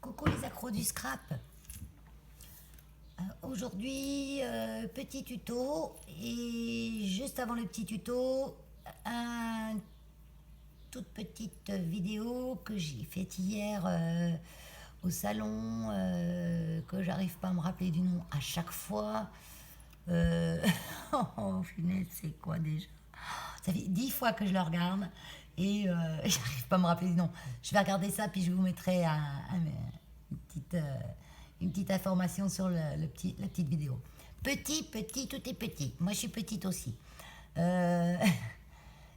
Coucou les accros du scrap. Aujourd'hui, petit tuto, et juste avant le petit tuto, une toute petite vidéo que j'ai faite hier au salon, que j'arrive pas à me rappeler du nom à chaque fois. Oh punaise, c'est quoi déjà? Ça fait 10 fois que je le regarde et j'arrive pas à me rappeler du nom. Je vais regarder ça puis je vous mettrai une petite information sur la petite vidéo. Petit, tout est petit. Moi je suis petite aussi.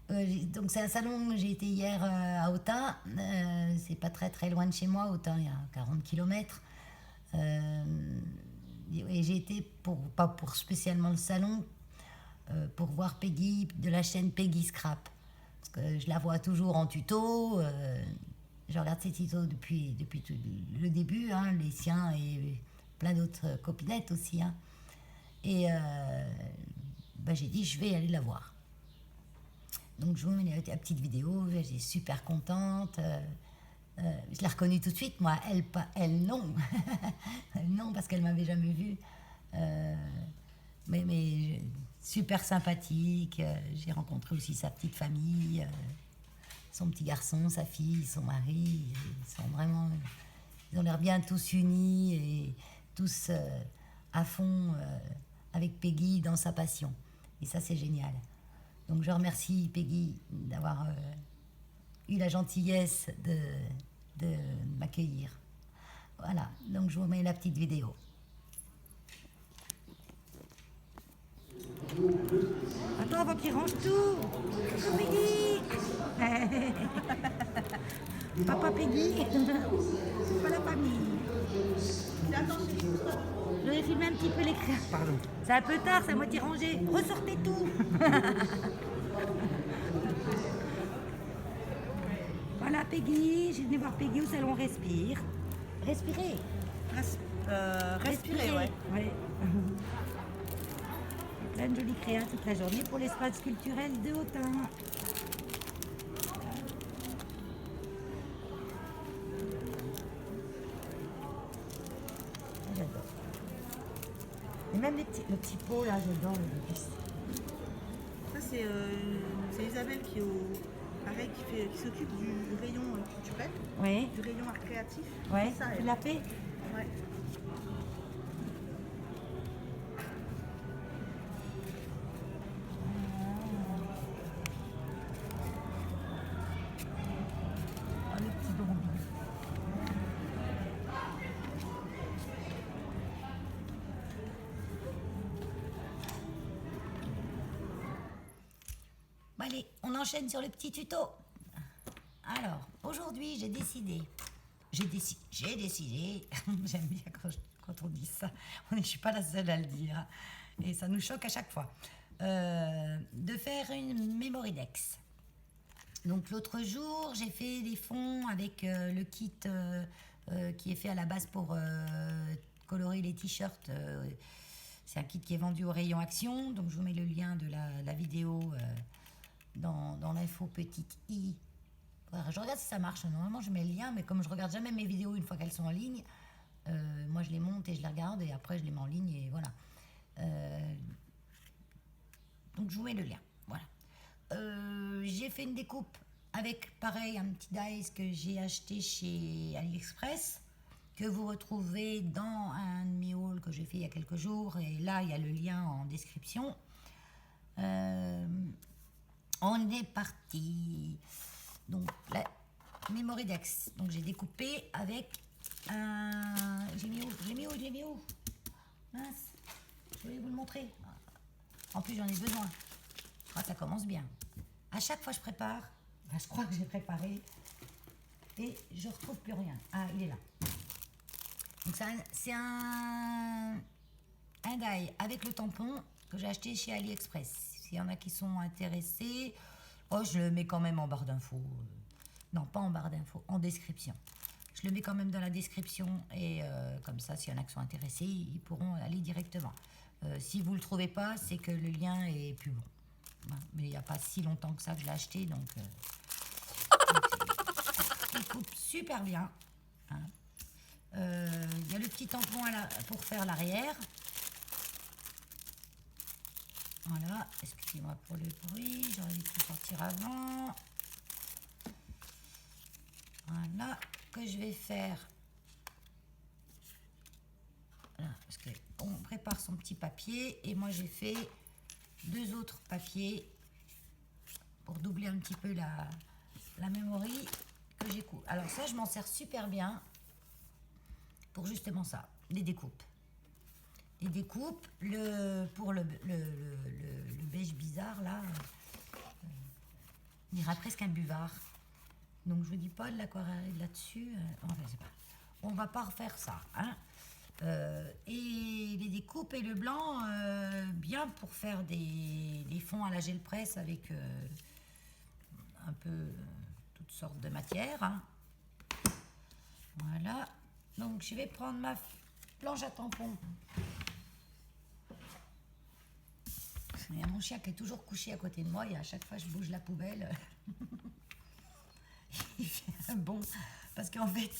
Donc c'est un salon, j'ai été hier à Autun. C'est pas très loin de chez moi. Autun, il y a 40 km. Et j'ai été, pas pour spécialement le salon, pour voir Peggy de la chaîne Peggy Scrap. Parce que je la vois toujours en tuto. Je regarde ses tutos depuis tout le début, hein, les siens et plein d'autres copinettes aussi. Hein. Et j'ai dit, je vais aller la voir. Donc je vous mets la petite vidéo, j'étais super contente. Je l'ai reconnue tout de suite, moi, elle non. Elle non, parce qu'elle m'avait jamais vue. Mais super sympathique. J'ai rencontré aussi sa petite famille, son petit garçon, sa fille, son mari. Ils ont l'air bien tous unis et tous à fond avec Peggy dans sa passion. Et ça, c'est génial. Donc je remercie Peggy d'avoir eu la gentillesse de m'accueillir. Voilà, donc je vous mets la petite vidéo. Attends, avant qu'il range tout. Peggy. Papa Peggy. Pas la famille. Je vais filmer un petit peu l'écran. Pardon. C'est un peu tard, c'est à moitié rangé. Ressortez tout. Voilà Peggy. J'ai venu voir Peggy au salon Respire. Respirez. Respirer, ouais. Plein de jolies créas toute la journée pour l'espace culturel de Autun. J'adore. Et même le petit pot là, j'adore le bus. Ça, c'est Isabelle qui s'occupe du rayon culturel, Oui. du rayon art créatif. Ouais. Ça, Tu l'as fait? Ouais. Oh, le petit bonbon. Bon, allez, on enchaîne sur le petit tuto. Alors, aujourd'hui, j'ai décidé, j'aime bien quand on dit ça, je ne suis pas la seule à le dire, et ça nous choque à chaque fois, de faire une Mémoridex. Donc l'autre jour, j'ai fait des fonds avec le kit qui est fait à la base pour colorer les t-shirts. C'est un kit qui est vendu au rayon Action, donc je vous mets le lien de la vidéo dans l'info petite i. Je regarde si ça marche. Normalement, je mets le lien, mais comme je regarde jamais mes vidéos une fois qu'elles sont en ligne, moi je les monte et je les regarde et après je les mets en ligne et voilà. Donc je vous mets le lien. Voilà. J'ai fait une découpe avec pareil un petit dice que j'ai acheté chez AliExpress, que vous retrouvez dans un de mes hauls que j'ai fait il y a quelques jours, et là il y a le lien en description. On est parti. Donc la Mémoridex. Donc j'ai découpé avec un. J'ai mis où Mince. Je vais vous le montrer. En plus j'en ai besoin. Ah, ça commence bien. À chaque fois je prépare. Enfin, je crois que j'ai préparé. Et je retrouve plus rien. Ah, il est là. Donc c'est un die avec le tampon que j'ai acheté chez AliExpress. S'il y en a qui sont intéressés, je le mets quand même en barre d'infos. Non, pas en barre d'infos, en description. Je le mets quand même dans la description et comme ça, s'il y en a qui sont intéressés, ils pourront aller directement. Si vous ne le trouvez pas, c'est que le lien est plus bon. Mais il n'y a pas si longtemps que ça que je l'ai acheté, donc il coupe super bien. Hein. Il y a le petit tampon pour faire l'arrière. Voilà, excusez-moi pour le bruit, j'aurais dû tout sortir avant. Voilà, que je vais faire. Voilà, parce qu'on prépare son petit papier et moi j'ai fait 2 autres papiers pour doubler un petit peu la mémoire que j'ai coupé. Alors ça, je m'en sers super bien pour justement ça, les découpes. Les découpes, pour le beige bizarre, là, on dirait presque un buvard. Donc je vous dis pas de l'aquarelle là-dessus. Enfin, c'est pas. On va pas refaire ça. Hein. Et les découpes et le blanc, bien pour faire des fonds à la gel presse avec un peu toutes sortes de matières. Hein. Voilà. Donc je vais prendre ma planche à tampons. Il y a mon chien qui est toujours couché à côté de moi et à chaque fois je bouge la poubelle. Il fait un bond. Parce qu'en fait,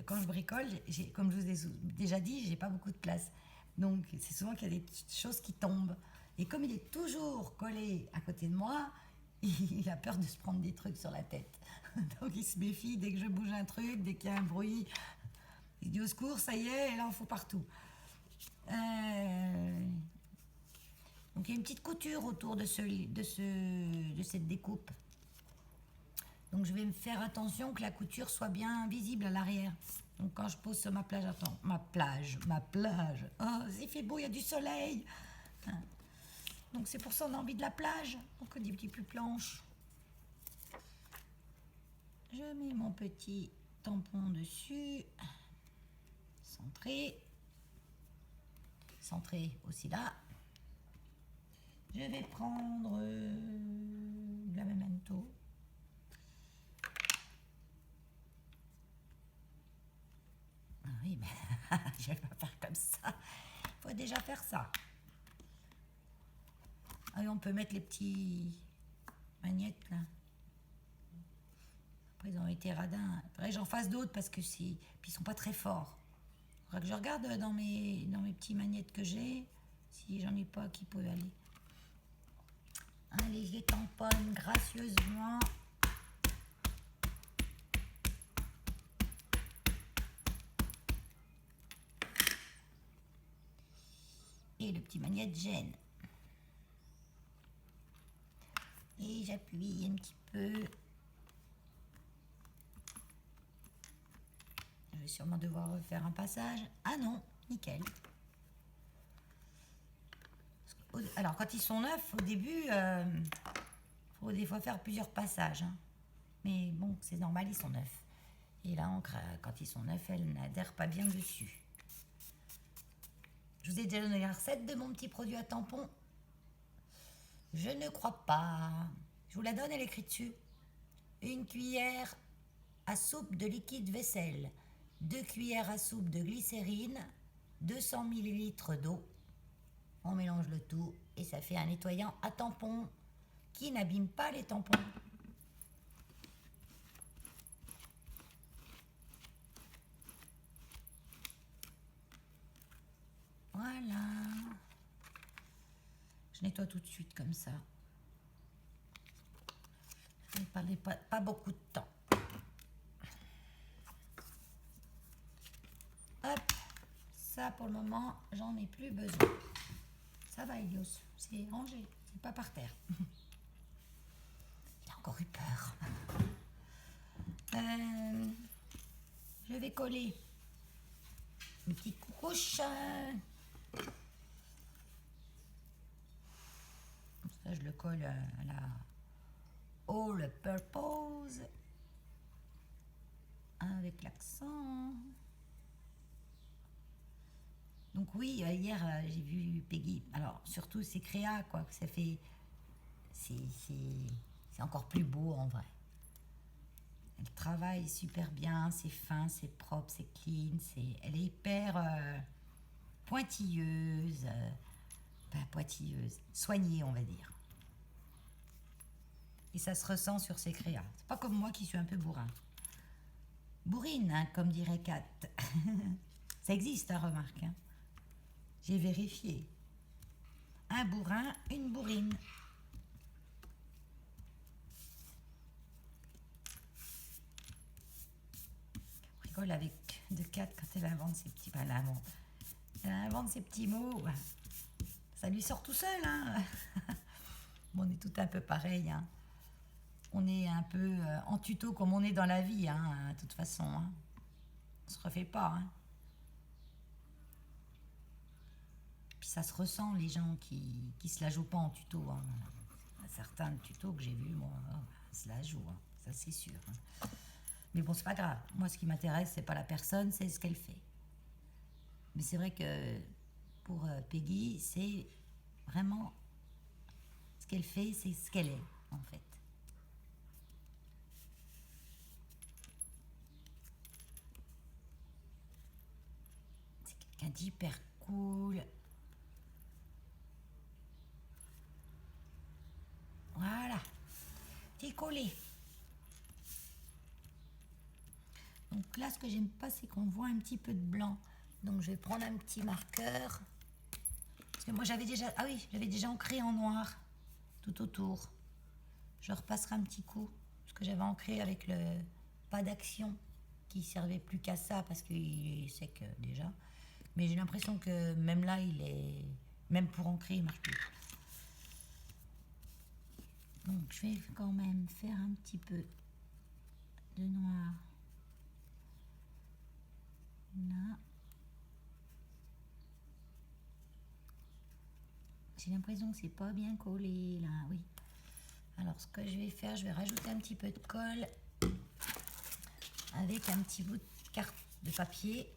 quand je bricole, comme je vous ai déjà dit, j'ai pas beaucoup de place. Donc c'est souvent qu'il y a des choses qui tombent. Et comme il est toujours collé à côté de moi, il a peur de se prendre des trucs sur la tête. Donc il se méfie dès que je bouge un truc, dès qu'il y a un bruit. Il dit au secours, ça y est, et là on fout partout. Donc il y a une petite couture autour de cette découpe. Donc je vais me faire attention que la couture soit bien visible à l'arrière. Donc quand je pose sur ma plage, ma plage. Oh, il fait beau, il y a du soleil. Donc c'est pour ça qu'on a envie de la plage. Donc des petits plus planches. Je mets mon petit tampon dessus. Centré. Centré aussi là. Je vais prendre de la Memento. Ah oui, mais je vais pas faire comme ça. Il faut déjà faire ça. Ah oui, on peut mettre les petits magnettes là. Après, ils ont été radins. Après, j'en fasse d'autres parce que puis ils sont pas très forts. Il faudra que je regarde dans mes petits magnettes que j'ai, si j'en ai pas qui peuvent aller. Allez, je les tamponne gracieusement. Et le petit magnète gêne. Et j'appuie un petit peu. Je vais sûrement devoir refaire un passage. Ah non, nickel. Alors, quand ils sont neufs, au début, faut des fois faire plusieurs passages. Hein. Mais bon, c'est normal, ils sont neufs. Et là, quand ils sont neufs, elle n'adhère pas bien dessus. Je vous ai déjà donné la recette de mon petit produit à tampon. Je ne crois pas. Je vous la donne, elle est écrite dessus. 1 cuillère à soupe de liquide vaisselle, 2 cuillères à soupe de glycérine, 200 ml d'eau. On mélange le tout et ça fait un nettoyant à tampon qui n'abîme pas les tampons. Voilà. Je nettoie tout de suite comme ça. Je ne parlais pas beaucoup de temps. Hop. Ça, pour le moment, j'en ai plus besoin. Ça va, Elios. C'est rangé. C'est pas par terre. Il a encore eu peur. Je vais coller une petite couche. Ça, je le colle à la All Purpose avec l'accent. Donc oui, hier j'ai vu Peggy. Alors surtout c'est créa quoi, ça fait c'est encore plus beau en vrai. Elle travaille super bien, c'est fin, c'est propre, c'est clean, elle est hyper pointilleuse, pointilleuse, soignée on va dire. Et ça se ressent sur ses créas. C'est pas comme moi qui suis un peu bourrin. bourrine, hein, comme dirait Kat. Ça existe, hein, remarque. Hein. J'ai vérifié. Un bourrin, une bourrine. On rigole avec de Kat quand elle invente ses petits... elle invente ses petits mots. Ça lui sort tout seul. Hein. Bon, on est tout un peu pareil. Hein. On est un peu en tuto comme on est dans la vie, hein, de toute façon. Hein. On se refait pas. Hein. Puis ça se ressent, les gens qui se la jouent pas en tuto. Hein. Certains tutos que j'ai vus, moi, se la jouent. Hein. Ça, c'est sûr. Hein. Mais bon, c'est pas grave. Moi, ce qui m'intéresse, c'est pas la personne, c'est ce qu'elle fait. Mais c'est vrai que pour Peggy, c'est vraiment ce qu'elle fait, c'est ce qu'elle est, en fait. C'est quelqu'un d'hyper cool. Voilà. C'est collé. Donc là, ce que j'aime pas, c'est qu'on voit un petit peu de blanc. Donc je vais prendre un petit marqueur. Parce que moi, j'avais déjà... Ah oui, j'avais déjà ancré en noir tout autour. Je repasserai un petit coup. Parce que j'avais ancré avec le pas d'action qui servait plus qu'à ça parce qu'il est sec déjà. Mais j'ai l'impression que même là, il est... Même pour ancrer, il marche plus. Donc je vais quand même faire un petit peu de noir. Là. J'ai l'impression que c'est pas bien collé là, oui. Alors ce que je vais faire, je vais rajouter un petit peu de colle avec un petit bout de carte de papier.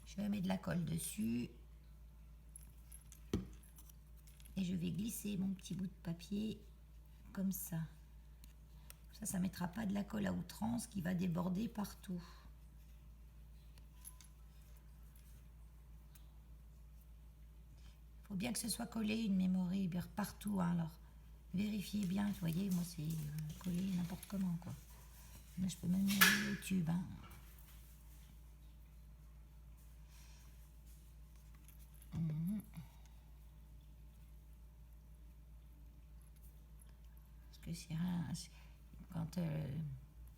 Je vais mettre de la colle dessus. Et je vais glisser mon petit bout de papier comme ça. Ça ne mettra pas de la colle à outrance qui va déborder partout. Il faut bien que ce soit collé une memory bien partout. Hein, alors, vérifiez bien. Vous voyez, moi, c'est collé n'importe comment, quoi. Là, je peux même mettre le tube. Hein. Que quand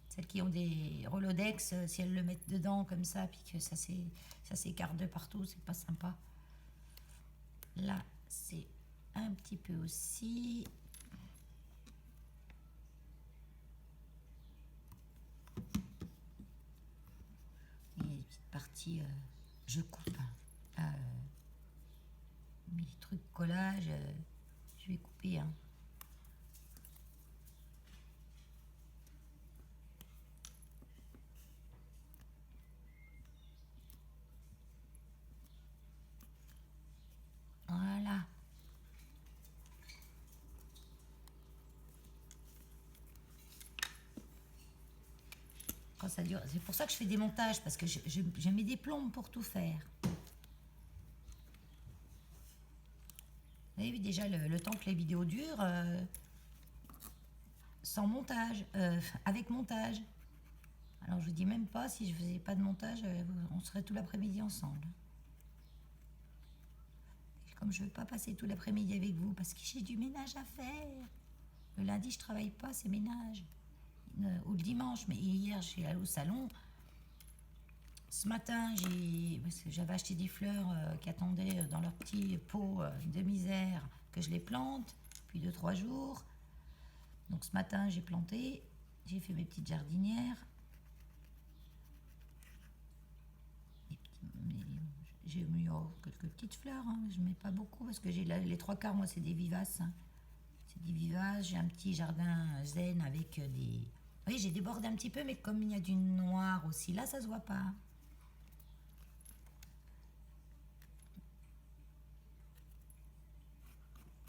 celles qui ont des Rolodex, si elles le mettent dedans comme ça, puis que ça s'écarte de partout, c'est pas sympa. Là, c'est un petit peu aussi. Il y a des petites parties, je coupe. Mais les trucs collage, je vais couper. Hein. Voilà. Quand ça dure, c'est pour ça que je fais des montages, parce que je mets des plombes pour tout faire. Vous avez vu déjà le temps que les vidéos durent sans montage, avec montage. Alors je vous dis même pas, si je faisais pas de montage, on serait tout l'après-midi ensemble. Et comme je ne veux pas passer tout l'après-midi avec vous, parce que j'ai du ménage à faire. Le lundi, je travaille pas, c'est ménage. Ou le dimanche, mais hier, je suis allée au salon. Ce matin, j'avais acheté des fleurs qui attendaient dans leur petit pot de misère que je les plante depuis 2-3 jours. Donc ce matin, j'ai planté, j'ai fait mes petites jardinières. J'ai mis quelques petites fleurs, hein. Je ne mets pas beaucoup parce que j'ai les 3/4, moi, c'est des vivaces. Hein. C'est des vivaces, j'ai un petit jardin zen avec des... Oui, j'ai débordé un petit peu, mais comme il y a du noir aussi, là, ça se voit pas.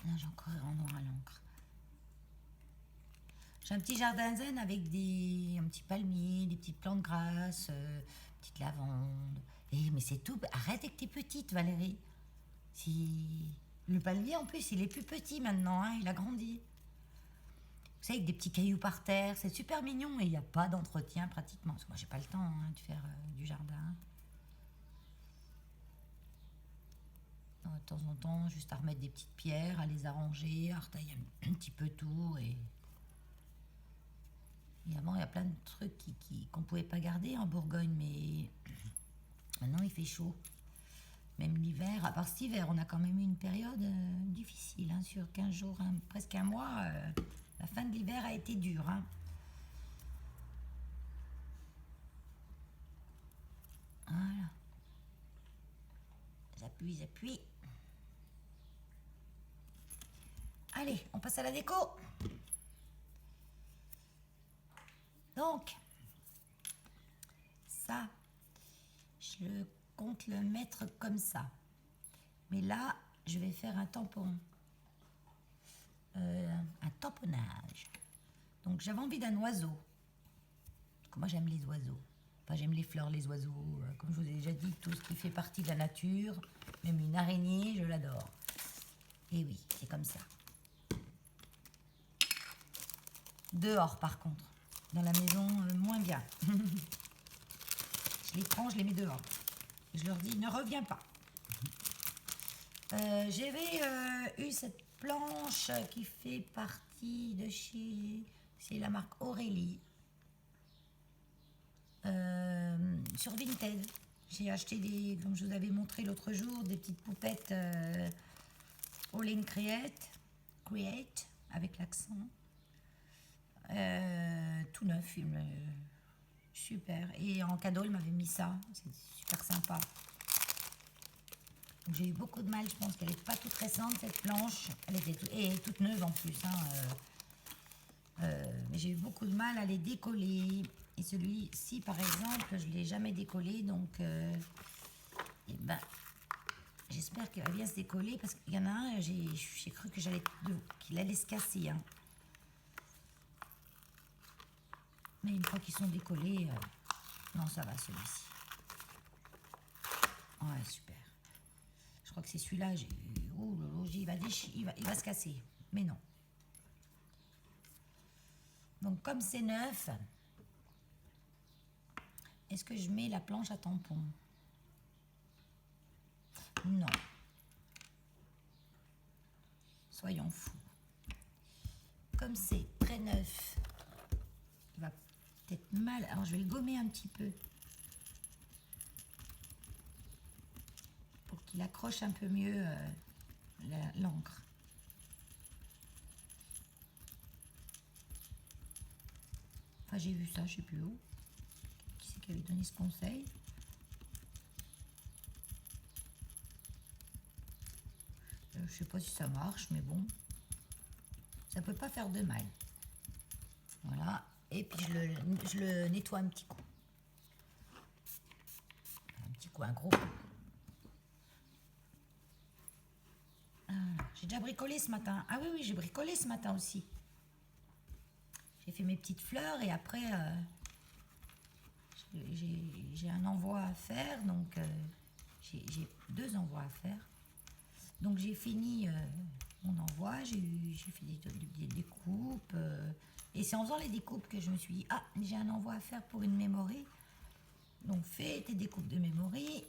Là, j'ai encore en noir à l'encre. J'ai un petit jardin zen avec un petit palmier, des petites plantes grasses, petite lavande. Mais c'est tout. Arrête avec tes petites, Valérie. Le palmier, en plus, il est plus petit maintenant. Hein, il a grandi. savez, avec des petits cailloux par terre, c'est super mignon et il n'y a pas d'entretien pratiquement. Parce que moi, j'ai pas le temps hein, de faire du jardin. De temps en temps, juste à remettre des petites pierres, à les arranger, à retailler un petit peu tout. Et avant, il y a plein de trucs qu'on ne pouvait pas garder en Bourgogne, mais maintenant, il fait chaud. Même l'hiver, à part cet hiver, on a quand même eu une période difficile, hein, sur 15 jours, hein, presque un mois. La fin de l'hiver a été dure. Hein. Voilà. J'appuie. Allez, on passe à la déco. Donc, ça, je compte le mettre comme ça. Mais là, je vais faire un tampon. Un tamponnage. Donc, j'avais envie d'un oiseau. Parce que moi, j'aime les oiseaux. Enfin, j'aime les fleurs, les oiseaux. Comme je vous ai déjà dit, tout ce qui fait partie de la nature. Même une araignée, je l'adore. Et oui, c'est comme ça. Dehors, par contre. Dans la maison, moins bien. Je les prends, je les mets dehors. Et je leur dis, ne reviens pas. J'avais eu cette planche qui fait partie de chez... C'est la marque Aurélie. Sur Vinted. J'ai acheté des, comme je vous avais montré l'autre jour, des petites poupettes All in Create, avec l'accent. Tout neuf, super. Et en cadeau, il m'avait mis ça. C'est super sympa. J'ai eu beaucoup de mal, je pense qu'elle n'est pas toute récente cette planche. Elle était toute neuve en plus. Hein, mais j'ai eu beaucoup de mal à les décoller. Et celui-ci, par exemple, je ne l'ai jamais décollé. Donc, eh ben, j'espère qu'il va bien se décoller. Parce qu'il y en a un, j'ai cru que qu'il allait se casser. Hein. Mais une fois qu'ils sont décollés, non, ça va celui-ci. Ouais, super. Je crois que c'est celui-là. Oh, il va se casser. Mais non. Donc, comme c'est neuf, est-ce que je mets la planche à tampon? Non. Soyons fous. Comme c'est très neuf, il va peut-être mal. Alors, je vais le gommer un petit peu. Pour qu'il accroche un peu mieux l'encre. Enfin, j'ai vu ça, je ne sais plus où. Qui c'est qui avait donné ce conseil? Je ne sais pas si ça marche, mais bon. Ça ne peut pas faire de mal. Voilà. Et puis, je le nettoie un petit coup. Un petit coup, un gros coup. J'ai déjà bricolé ce matin. Ah oui, j'ai bricolé ce matin aussi. J'ai fait mes petites fleurs et après, j'ai un envoi à faire. Donc, j'ai 2 envois à faire. Donc, j'ai fini mon envoi. J'ai fait des découpes. Et c'est en faisant les découpes que je me suis dit, ah, j'ai un envoi à faire pour une mémorie. Donc, fais tes découpes de mémorie.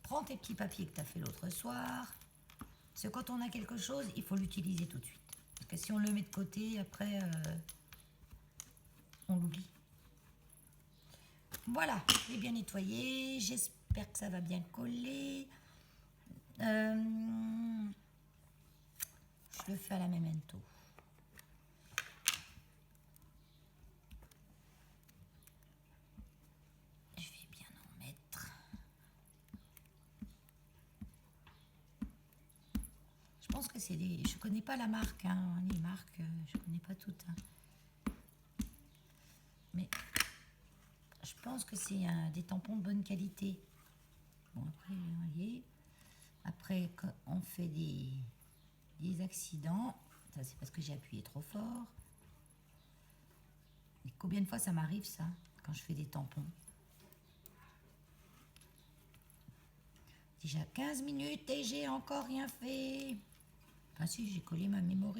Prends tes petits papiers que tu as fait l'autre soir. Parce que quand on a quelque chose, il faut l'utiliser tout de suite. Parce que si on le met de côté, après, on l'oublie. Voilà, j'ai bien nettoyé. J'espère que ça va bien coller. Je le fais à la memento. Je vais bien en mettre. Je pense que c'est des... Je connais pas la marque, hein. Les marques, je connais pas toutes. Hein. Mais je pense que c'est des tampons de bonne qualité. Bon, après, vous voyez. Après, quand on fait des accidents, ça c'est parce que j'ai appuyé trop fort. Et combien de fois ça m'arrive ça, quand je fais des tampons? Déjà 15 minutes et j'ai encore rien fait. Enfin si, j'ai collé ma mémoire.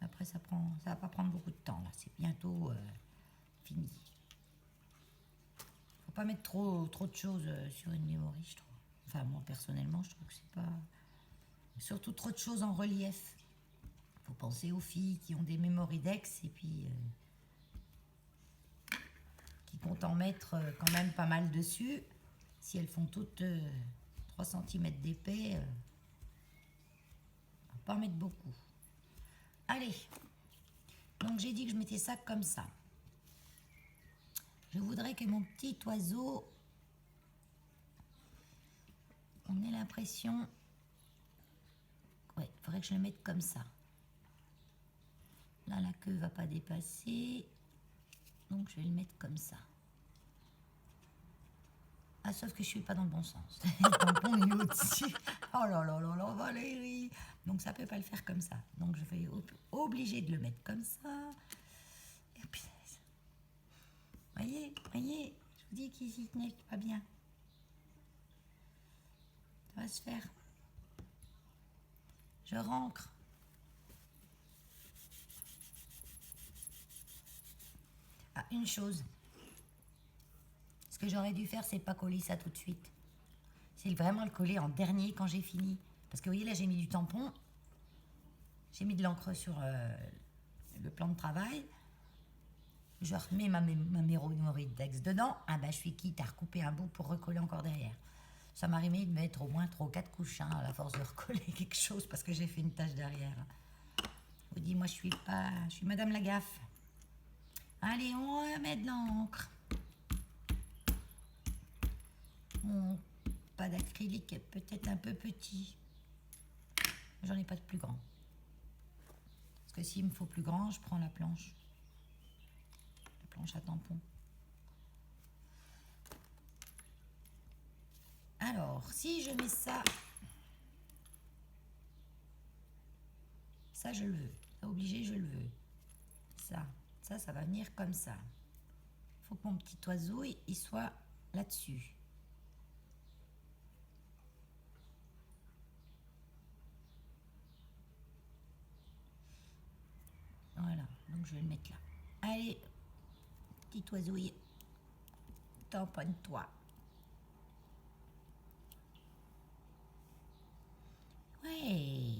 Après, ça va pas prendre beaucoup de temps, là. C'est bientôt fini. Faut pas mettre trop de choses sur une memory, je trouve. Enfin, moi, personnellement, je trouve que c'est pas... Surtout trop de choses en relief. Faut penser aux filles qui ont des memory decks et puis... qui comptent en mettre quand même pas mal dessus. Si elles font toutes 3 cm d'épais, on va pas en mettre beaucoup. Allez, donc j'ai dit que je mettais ça comme ça. Je voudrais que mon petit oiseau, on ait l'impression... Ouais, il faudrait que je le mette comme ça. Là, la queue ne va pas dépasser. Donc, je vais le mettre comme ça. Ah, sauf que je ne suis pas dans le bon sens. Le tampon est au-dessus. Oh là là là là, Valérie. Donc, ça ne peut pas le faire comme ça. Donc, je vais obligé de le mettre comme ça. Et puis, voyez, je vous dis qu'ici, il n'est pas bien. Ça va se faire. Je rancre. Ah, une chose. Ce que j'aurais dû faire, c'est pas coller ça tout de suite. C'est vraiment le coller en dernier quand j'ai fini. Parce que vous voyez, là, j'ai mis du tampon. J'ai mis de l'encre sur le plan de travail. Je remets ma memory decks dedans. Ah ben, je suis quitte à recouper un bout pour recoller encore derrière. Ça m'arrivait de mettre au moins 3 ou 4 couches à la force de recoller quelque chose parce que j'ai fait une tache derrière. Je vous dis, moi, je suis Madame la Gaffe. Allez, on remet de l'encre. Mon pas d'acrylique est peut-être un peu petit. J'en ai pas de plus grand. Parce que s'il me faut plus grand, je prends la planche. La planche à tampon. Alors, si je mets ça... Ça, je le veux. Ça, obligé, je le veux. Ça va venir comme ça. Il faut que mon petit oiseau, il soit là-dessus. Voilà, donc je vais le mettre là. Allez, petit oiseau, tamponne-toi. Ouais.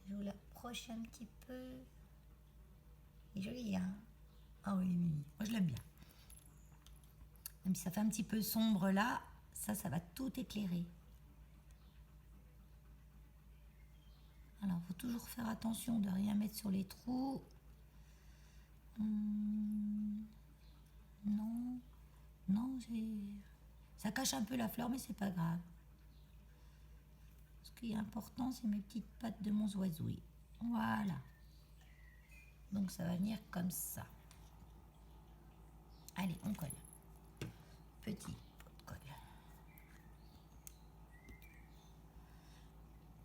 Je vous l'approche un petit peu. Il est joli, hein? Ah oui, moi je l'aime bien. Même si ça fait un petit peu sombre là, ça va tout éclairer. Alors, il faut toujours faire attention de rien mettre sur les trous. Non, ça cache un peu la fleur, mais c'est pas grave. Ce qui est important, c'est mes petites pattes de mon oiseau. Voilà. Donc, ça va venir comme ça. Allez, on colle. Petit pot de colle.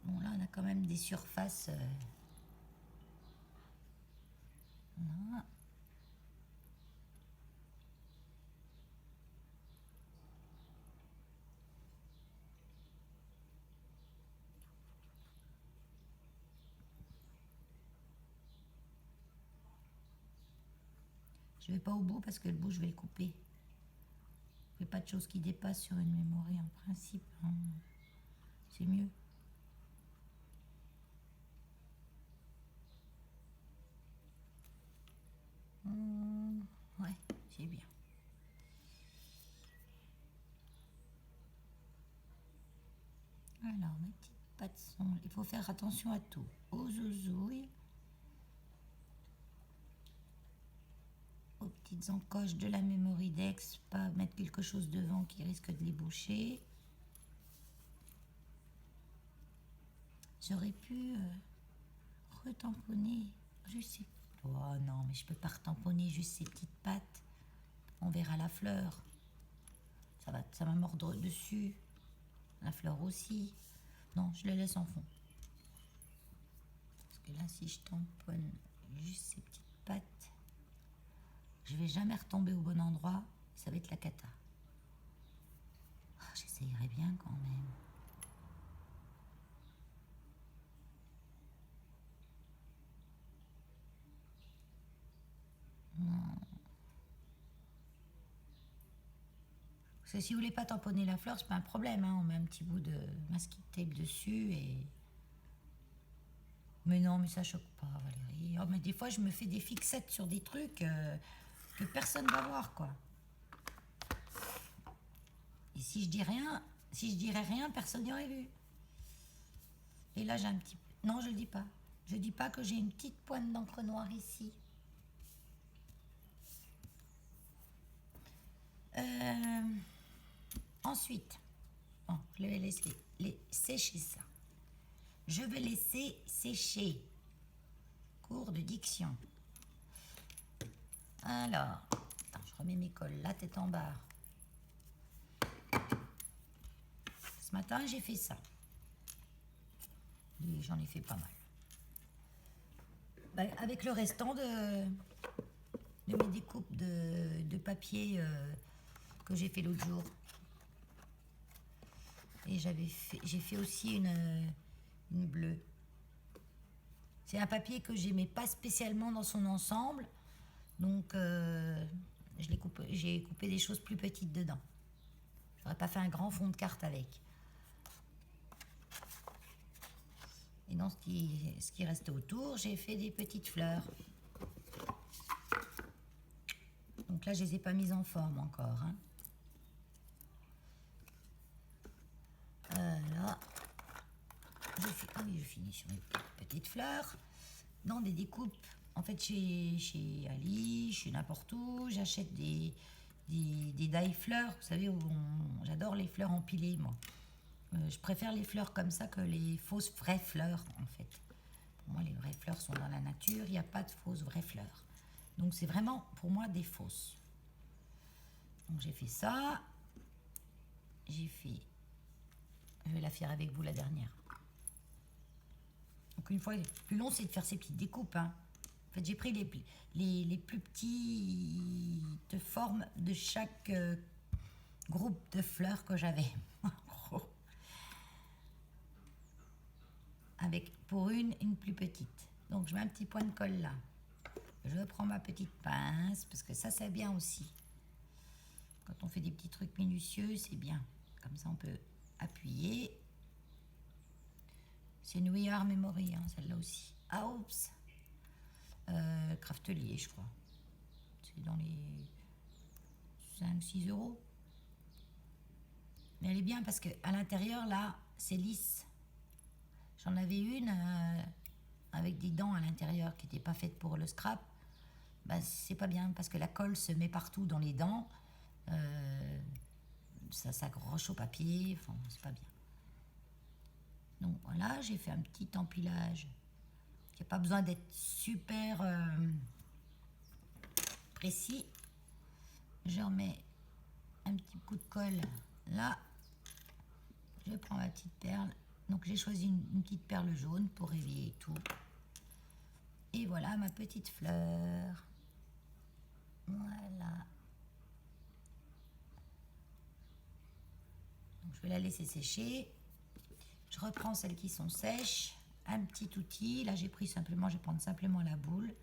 Bon, là, on a quand même des surfaces... Voilà. Je vais pas au bout parce que le bout, je vais le couper. Il n'y a pas de choses qui dépassent sur une memory en principe. Hein. C'est mieux. Ouais, c'est bien. Alors, mes petites pattes sont... Il faut faire attention à tout. Aux zouzouilles. Aux petites encoches de la memory dex. Pas mettre quelque chose devant qui risque de les boucher. J'aurais pu retamponner. Je sais. Oh non, mais je peux pas retamponner juste ces petites pattes. On verra la fleur. Ça va mordre dessus. La fleur aussi. Non, je les laisse en fond. Parce que là, si je tamponne juste ces petites pattes, je vais jamais retomber au bon endroit. Ça va être la cata. Oh, j'essayerai bien quand même. Parce que si vous voulez pas tamponner la fleur, c'est pas un problème, hein. On met un petit bout de masking tape dessus et... Mais non, mais ça choque pas, Valérie. Oh, mais des fois, je me fais des fixettes sur des trucs que personne va voir, quoi. Et si je dis rien, si je dirais rien, personne n'y aurait vu. Et là, j'ai un petit... Non, je le dis pas. Je dis pas que j'ai une petite pointe d'encre noire ici. Ensuite, bon, je vais laisser sécher ça. Je vais laisser sécher. Cours de diction. Alors, attends, je remets mes cols, la tête en barre. Ce matin, j'ai fait ça. Et j'en ai fait pas mal. Ben, avec le restant de mes découpes de papier que j'ai fait l'autre jour. Et j'ai fait aussi une bleue. C'est un papier que j'aimais pas spécialement dans son ensemble, donc j'ai coupé des choses plus petites dedans. J'aurais pas fait un grand fond de carte avec. Et dans ce qui restait autour, j'ai fait des petites fleurs. Donc là, je les ai pas mises en forme encore, hein. Là, je finis sur mes petites fleurs dans des découpes. En fait, chez Ali, chez n'importe où, j'achète des die fleurs. Vous savez, j'adore les fleurs empilées, moi. Je préfère les fleurs comme ça que les fausses vraies fleurs, en fait. Pour moi, les vraies fleurs sont dans la nature. Il n'y a pas de fausses vraies fleurs. Donc, c'est vraiment, pour moi, des fausses. Donc, j'ai fait ça. Je vais la faire avec vous, la dernière. Donc, une fois, le plus long, c'est de faire ces petites découpes, hein. En fait, j'ai pris les plus petites formes de chaque groupe de fleurs que j'avais. En gros. Avec, pour une plus petite. Donc, je mets un petit point de colle là. Je prends ma petite pince, parce que ça, c'est bien aussi. Quand on fait des petits trucs minutieux, c'est bien. Comme ça, on peut appuyer. C'est une We Are Memory, hein, celle-là aussi. Ah, oups. Craftelier, je crois. C'est dans les 5-6 €. Mais elle est bien parce qu'à l'intérieur, là, c'est lisse. J'en avais une avec des dents à l'intérieur qui n'étaient pas faites pour le scrap. Ben, c'est pas bien parce que la colle se met partout dans les dents. Ça s'accroche au papier. Enfin, c'est pas bien. Donc voilà, j'ai fait un petit empilage. Il n'y a pas besoin d'être super précis. Je remets un petit coup de colle là. Je prends ma petite perle. Donc j'ai choisi une petite perle jaune pour éveiller tout. Et voilà ma petite fleur. Voilà. Donc je vais la laisser sécher. Je reprends celles qui sont sèches. Un petit outil. Là, je vais prendre simplement la boule.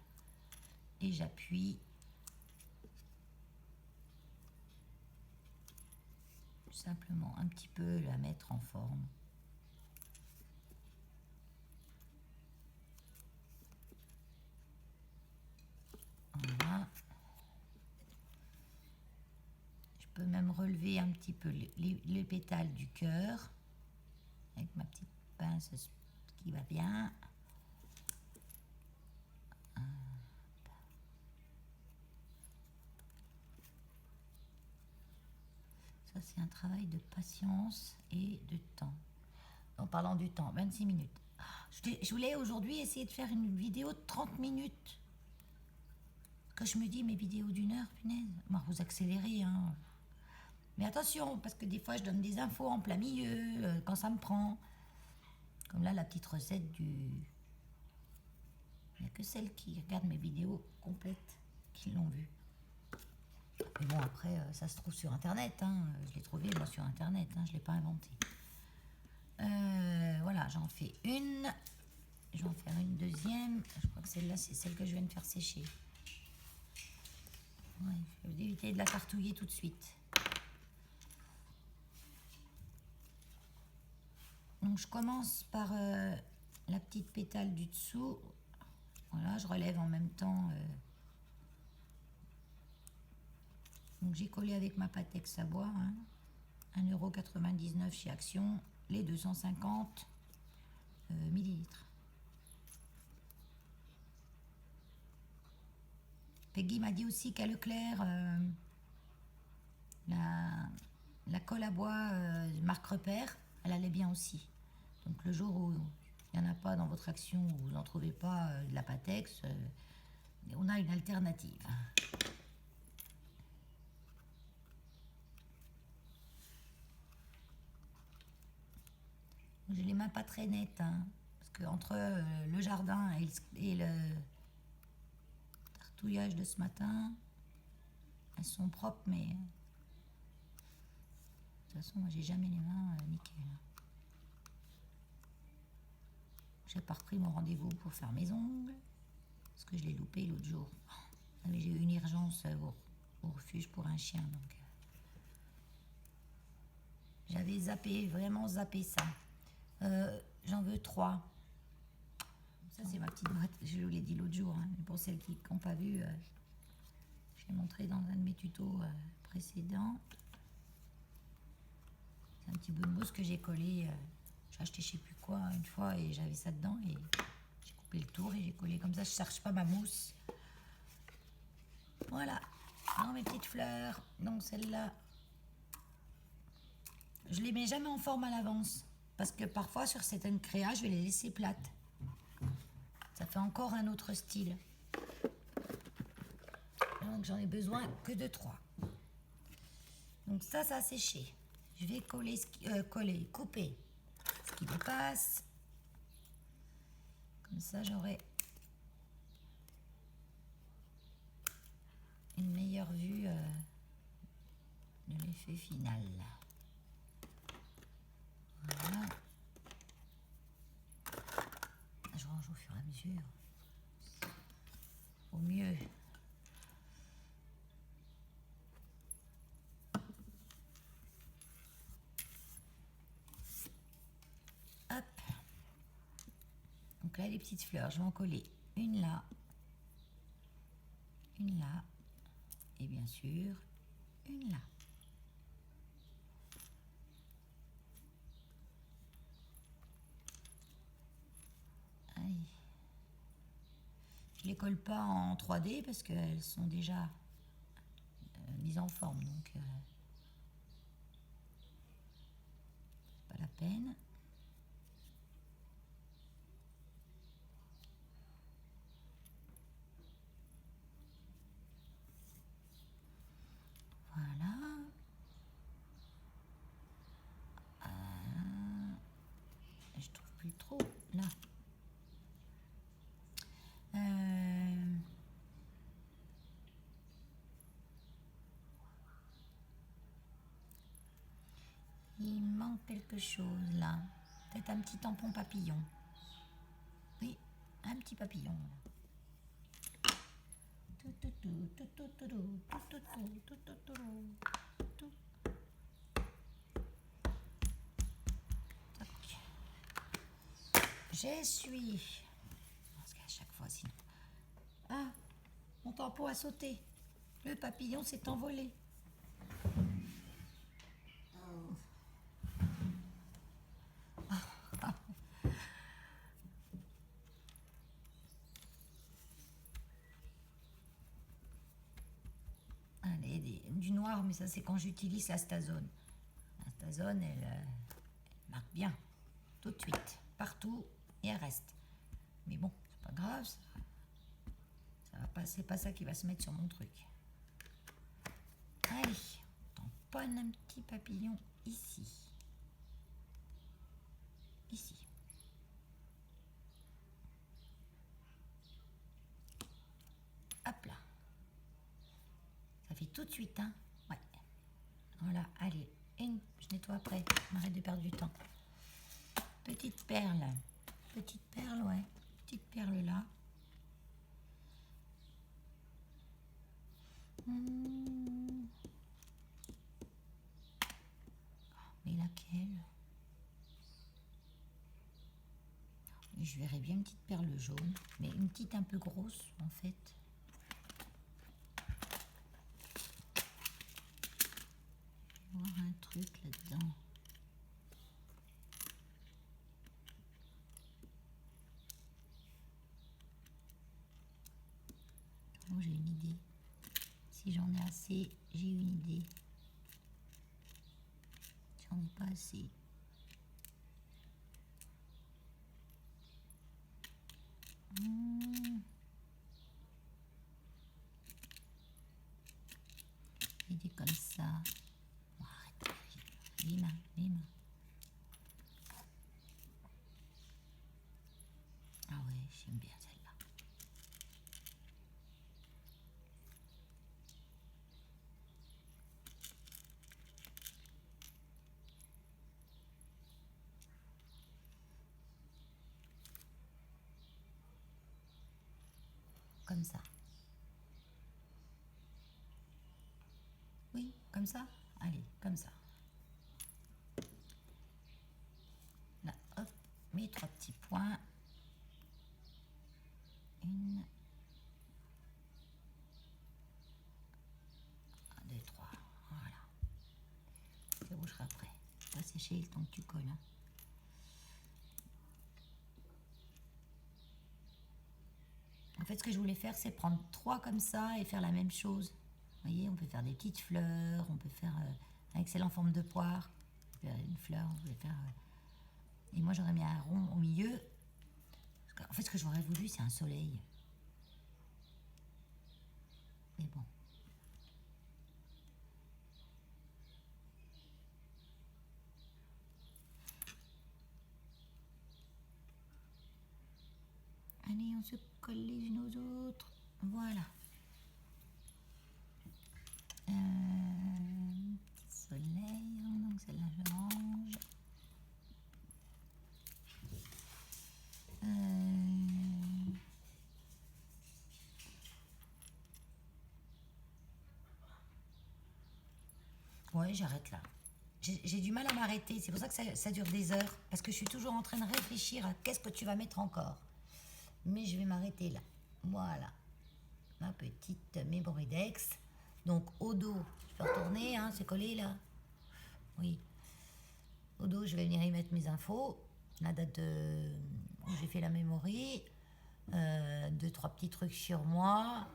Et j'appuie. Simplement un petit peu la mettre en forme. Voilà. Je peux même relever un petit peu les pétales du cœur. Avec ma petite pince qui va bien. Ça, c'est un travail de patience et de temps. En parlant du temps, 26 minutes. Je voulais aujourd'hui essayer de faire une vidéo de 30 minutes. Que je me dis, mes vidéos d'1 heure, punaise. Moi, vous accélérez, hein. Mais attention, parce que des fois, je donne des infos en plein milieu, quand ça me prend. Comme là, la petite recette du... Il n'y a que celles qui regardent mes vidéos complètes qui l'ont vue. Mais bon, après, ça se trouve sur Internet, hein. Je l'ai trouvé, moi, sur Internet, hein. Je ne l'ai pas inventé. Voilà, j'en fais une. Je vais en faire une deuxième. Je crois que celle-là, c'est celle que je viens de faire sécher. Ouais, je vais éviter de la cartouiller tout de suite. Donc je commence par la petite pétale du dessous. Voilà, je relève en même temps. Donc j'ai collé avec ma Patex à bois, hein, 1,99 € chez Action, les 250 millilitres. Peggy m'a dit aussi qu'à Leclerc, la colle à bois marque repère, elle allait bien aussi. Donc le jour où il n'y en a pas dans votre Action, où vous n'en trouvez pas de la Patex, on a une alternative. J'ai les mains pas très nettes, hein, parce que entre le jardin et le tartouillage de ce matin, elles sont propres, mais de toute façon, moi j'ai jamais les mains nickel. J'ai pas repris mon rendez-vous pour faire mes ongles, parce que je l'ai loupé l'autre jour. J'ai eu une urgence au refuge pour un chien, donc j'avais zappé, vraiment zappé ça. J'en veux 3. Ça, c'est ma petite boîte. Je vous l'ai dit l'autre jour. Hein. Pour celles qui n'ont pas vu, je l'ai montré dans un de mes tutos précédents. C'est un petit bout de mousse que j'ai collé. J'ai acheté je sais plus quoi une fois et j'avais ça dedans. Et j'ai coupé le tour et j'ai collé comme ça. Je ne cherche pas ma mousse. Voilà. Alors, mes petites fleurs. Donc, celle-là, je les mets jamais en forme à l'avance. Parce que parfois, sur certaines créas, je vais les laisser plates. Ça fait encore un autre style. Donc, j'en ai besoin que de 3. Donc, ça a séché. Je vais couper ce qui dépasse. Comme ça, j'aurai une meilleure vue de l'effet final. Voilà. Je range au fur et à mesure. Au mieux. Hop. Donc là, les petites fleurs, je vais en coller une là, une là, et bien sûr, une là. Allez. Je les colle pas en 3D parce qu'elles sont déjà mises en forme, donc pas la peine. Voilà. Je trouve plus trop là. Il manque quelque chose là. Peut-être un petit tampon papillon. Oui, un petit papillon. J'essuie. Parce qu'à chaque fois, sinon. Ah, mon tampon a sauté. Le papillon s'est envolé. Allez, du noir, mais ça c'est quand j'utilise la Stazone. La Stazone, elle marque bien, tout de suite, partout, et elle reste. Mais bon, c'est pas grave, ça va pas, c'est pas ça qui va se mettre sur mon truc. Allez, on tamponne un petit papillon ici. Ici. Hop là. Ça fait tout de suite, hein. Ouais. Voilà, allez. Je nettoie après. Arrête de perdre du temps. Petite perle. Petite perle, ouais. Petite perle là. Mais laquelle? je verrais bien une petite perle jaune, mais une petite un peu grosse en fait. Je vais voir un truc là-dedans. Oh, j'ai une idée. Si j'en ai assez, j'ai une idée. J'en ai pas assez. Idée comme ça. Oh, arrête, les mains, les mains. Ah ouais, j'aime bien celle-là. Comme ça. Oui, comme ça. Allez, comme ça. Là, hop, mes 3 petits points. Une. 1, 2, 3. Voilà. C'est rouge après. Ça sécher le temps que tu colles. Hein. En fait, ce que je voulais faire, c'est prendre 3 comme ça et faire la même chose. Vous voyez, on peut faire des petites fleurs, on peut faire un excellent forme de poire. Une fleur, on peut faire. Et moi, j'aurais mis un rond au milieu. En fait, ce que j'aurais voulu, c'est un soleil. Mais bon. Allez, on se colle les unes aux autres. Voilà. Petit soleil, donc celle-là je range. Ouais, j'arrête là. J'ai du mal à m'arrêter, c'est pour ça que ça dure des heures, parce que je suis toujours en train de réfléchir à qu'est-ce que tu vas mettre encore. Mais je vais m'arrêter là. Voilà. Ma petite mémoridex. Donc au dos, je peux retourner, hein, c'est collé là. Oui. Au dos, je vais venir y mettre mes infos. La date où j'ai fait la mémorie. 2, 3 petits trucs sur moi.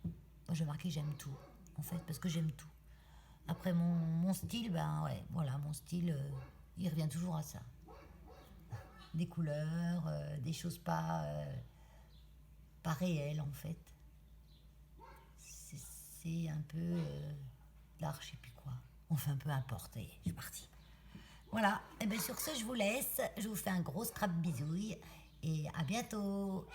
Moi, je vais marquer j'aime tout, en fait, parce que j'aime tout. Après, mon style, ben ouais, voilà, mon style, il revient toujours à ça. Des couleurs, des choses pas réelles, en fait. C'est un peu l'art, je sais plus quoi. Enfin, peu importe, et je suis partie. Voilà, et bien sur ce, je vous laisse. Je vous fais un gros scrap bisouille et à bientôt.